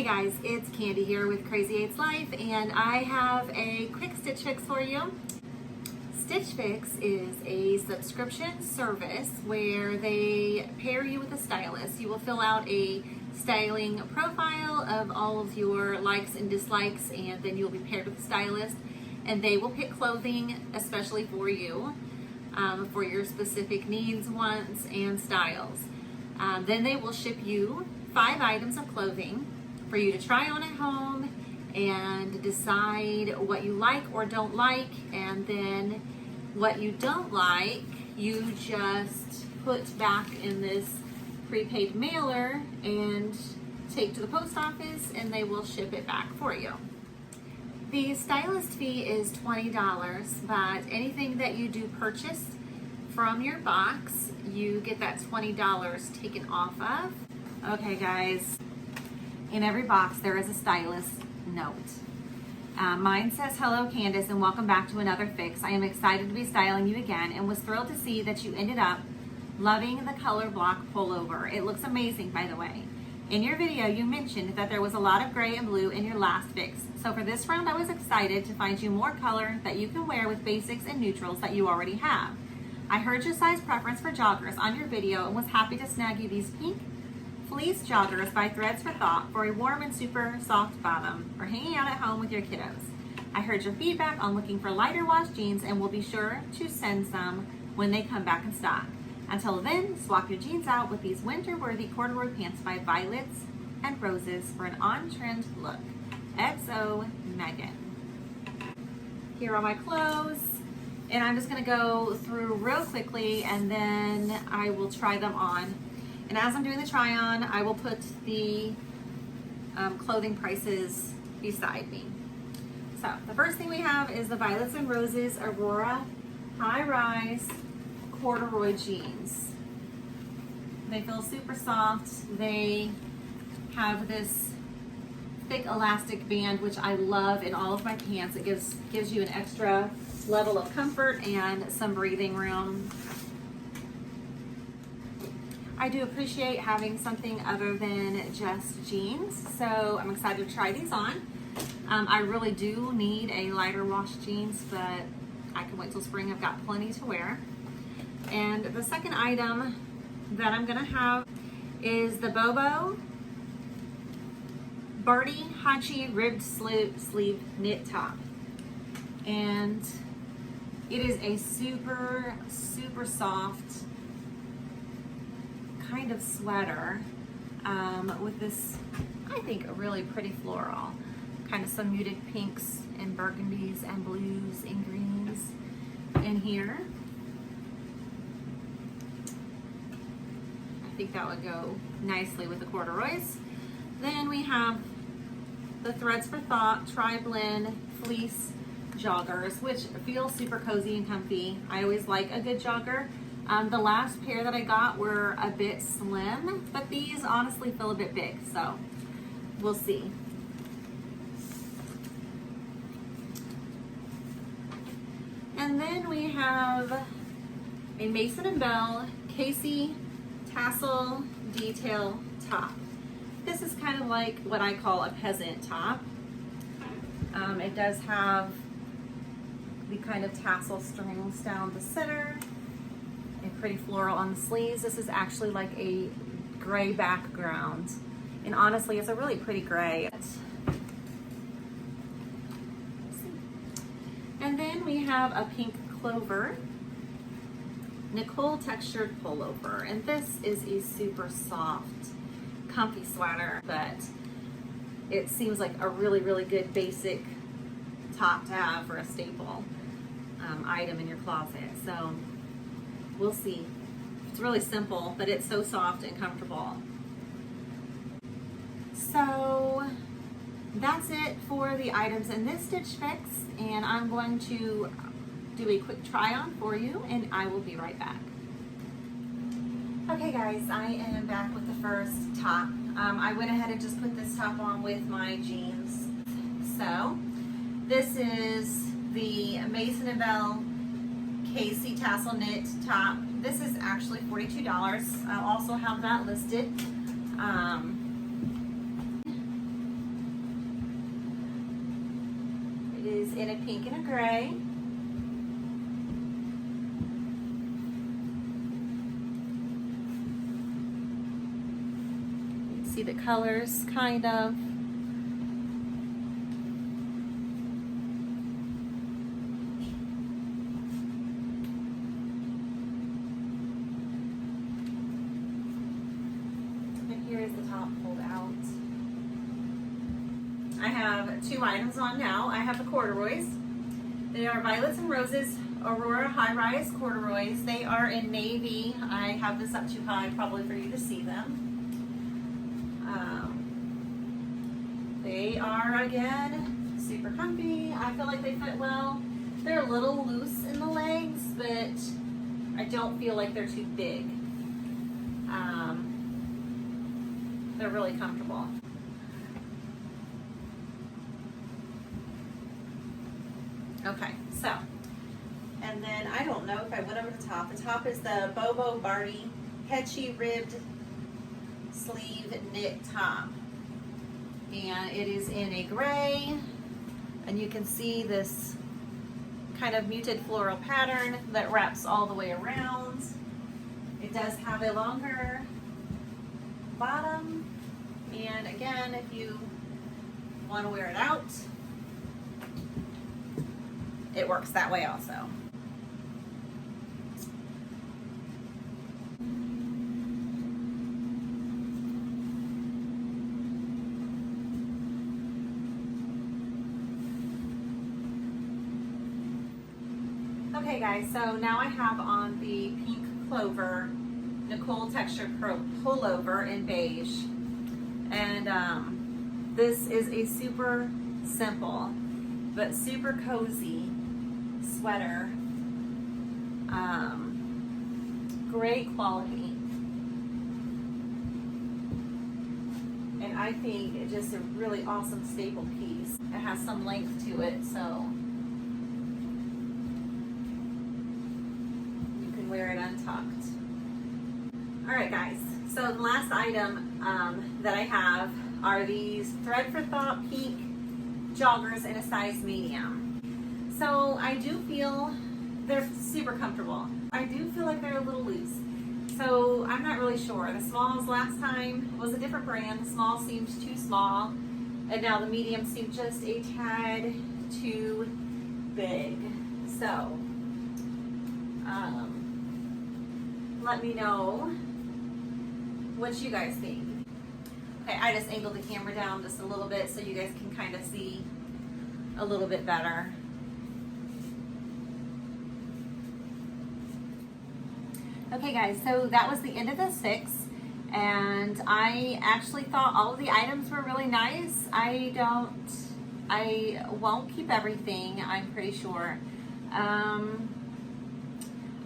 guys, it's Candy here with Crazy 8's Life, and I have a quick Stitch Fix for you. Stitch Fix is a subscription service where they pair you with a stylist. You will fill out a styling profile of all of your likes and dislikes, and then you'll be paired with a stylist, and they will pick clothing especially for you, for your specific needs, wants, and styles. Then they will ship you 5 items of clothing for you to try on at home and decide what you like or don't like, and then what you don't like you just put back in this prepaid mailer and take to the post office, and they will ship it back for you. The stylist fee is $20, but anything that you do purchase from your box, you get that $20 taken off of. Okay guys, in every box there is a stylist note. Mine says, "Hello Candace, and welcome back to another fix. I am excited to be styling you again and was thrilled to see that you ended up loving the color block pullover. It looks amazing, by the way. In your video you mentioned that there was a lot of gray and blue in your last fix. So for this round I was excited to find you more color that you can wear with basics and neutrals that you already have. I heard your size preference for joggers on your video and was happy to snag you these pink fleece joggers by Threads for Thought for a warm and super soft bottom for hanging out at home with your kiddos. I heard your feedback on looking for lighter wash jeans and will be sure to send some when they come back in stock. Until then, swap your jeans out with these winter-worthy corduroy pants by Violets and Roses for an on-trend look. XO Megan." Here are my clothes, and I'm just gonna go through real quickly and then I will try them on. And as I'm doing the try on, I will put the clothing prices beside me. So the first thing we have is the Violets and Roses Aurora High Rise corduroy jeans. They feel super soft. They have this thick elastic band, which I love in all of my pants. It gives you an extra level of comfort and some breathing room. I do appreciate having something other than just jeans, so I'm excited to try these on. I really do need a lighter wash jeans, but I can wait till spring. I've got plenty to wear. And the second item that I'm gonna have is the Bobo Barty Hachi ribbed sleeve knit top. And it is a super, super soft kind of sweater with this, I think, a really pretty floral. Kind of some muted pinks and burgundies and blues and greens in here. I think that would go nicely with the corduroys. Then we have the Threads for Thought Tri-Blend Fleece joggers, which feel super cozy and comfy. I always like a good jogger. The last pair that I got were a bit slim, but these honestly feel a bit big, so we'll see. And then we have a Mason & Bell Casey tassel detail top. This is kind of like what I call a peasant top. It does have the kind of tassel strings down the center, a pretty floral on the sleeves. This is actually like a gray background, and honestly it's a really pretty gray. And then we have a pink clover Nicole textured pullover, and this is a super soft, comfy sweater, but it seems like a really, really good basic top to have for a staple item in your closet. So we'll see. It's really simple, but it's so soft and comfortable. So that's it for the items in this Stitch Fix, and I'm going to do a quick try on for you, and I will be right back. Okay guys, I am back with the first top. I went ahead and just put this top on with my jeans. So this is the Mason & Bell Casey tassel knit top. This is actually $42. I'll also have that listed. is in a pink and a gray. You can see the colors kind of. And here is the top pulled out. I have two items on now. I have the corduroys. They are Violets and Roses Aurora High Rise corduroys. They are in navy. I have this up too high probably for you to see them. They are, again, super comfy. I feel like they fit well. They're a little loose in the legs, but I don't feel like they're too big. They're really comfortable. Okay, so, and then I don't know if I went over the top. The top is the Bobo Barty Hetchy ribbed sleeve knit top. And it is in a gray, and you can see this kind of muted floral pattern that wraps all the way around. It does have a longer bottom, and again, if you want to wear it out, it works that way also. Okay guys, so now I have on the pink clover Nicole texture pullover in beige, and this is a super simple but super cozy sweater, great quality, and I think it's just a really awesome staple piece. It has some length to it, so wear it untucked. All right guys, so the last item that I have are these Thread for Thought pink joggers in a size medium. So I do feel they're super comfortable. I do feel like they're a little loose. So I'm not really sure. The smalls last time was a different brand. The small seemed too small, and now the medium seemed just a tad too big. So let me know what you guys think. Okay, I just angled the camera down just a little bit so you guys can kind of see a little bit better. Okay guys, so that was the end of the 6, and I actually thought all of the items were really nice. I won't keep everything, I'm pretty sure.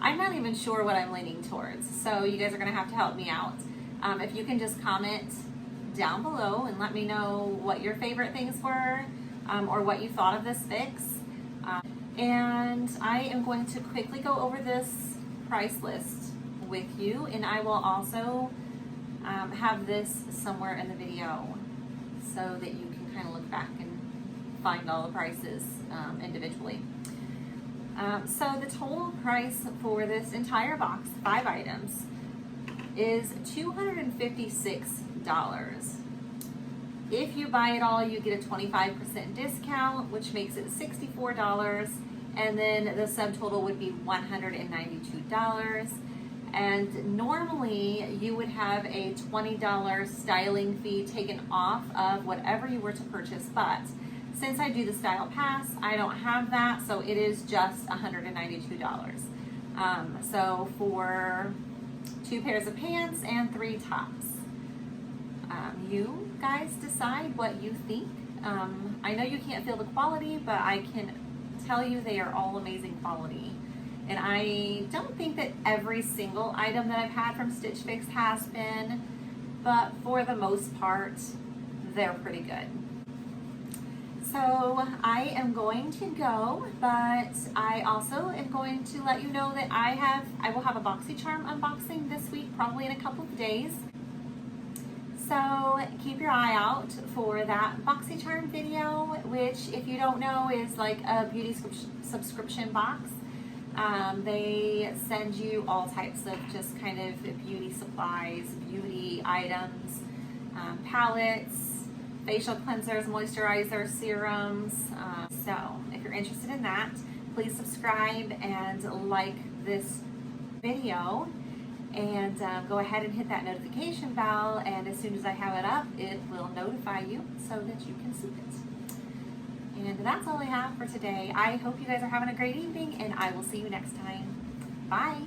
I'm not even sure what I'm leaning towards, so you guys are going to have to help me out. If you can just comment down below and let me know what your favorite things were, or what you thought of this fix. And I am going to quickly go over this price list with you, and I will also have this somewhere in the video so that you can kind of look back and find all the prices individually. So the total price for this entire box, 5 items, is $256. If you buy it all, you get a 25% discount, which makes it $64, and then the subtotal would be $192. And normally you would have a $20 styling fee taken off of whatever you were to purchase, but since I do the Style Pass, I don't have that, so it is just $192. So for 2 pairs of pants and 3 tops. You guys decide what you think. I know you can't feel the quality, but I can tell you they are all amazing quality. And I don't think that every single item that I've had from Stitch Fix has been, but for the most part, they're pretty good. So I am going to go, but I also am going to let you know that I will have a BoxyCharm unboxing this week, probably in a couple of days. So keep your eye out for that BoxyCharm video, which, if you don't know, is like a beauty subscription box. They send you all types of just kind of beauty supplies, beauty items, palettes, facial cleansers, moisturizers, serums. So if you're interested in that, please subscribe and like this video, and go ahead and hit that notification bell, and as soon as I have it up, it will notify you so that you can see it. And that's all I have for today. I hope you guys are having a great evening, and I will see you next time. Bye.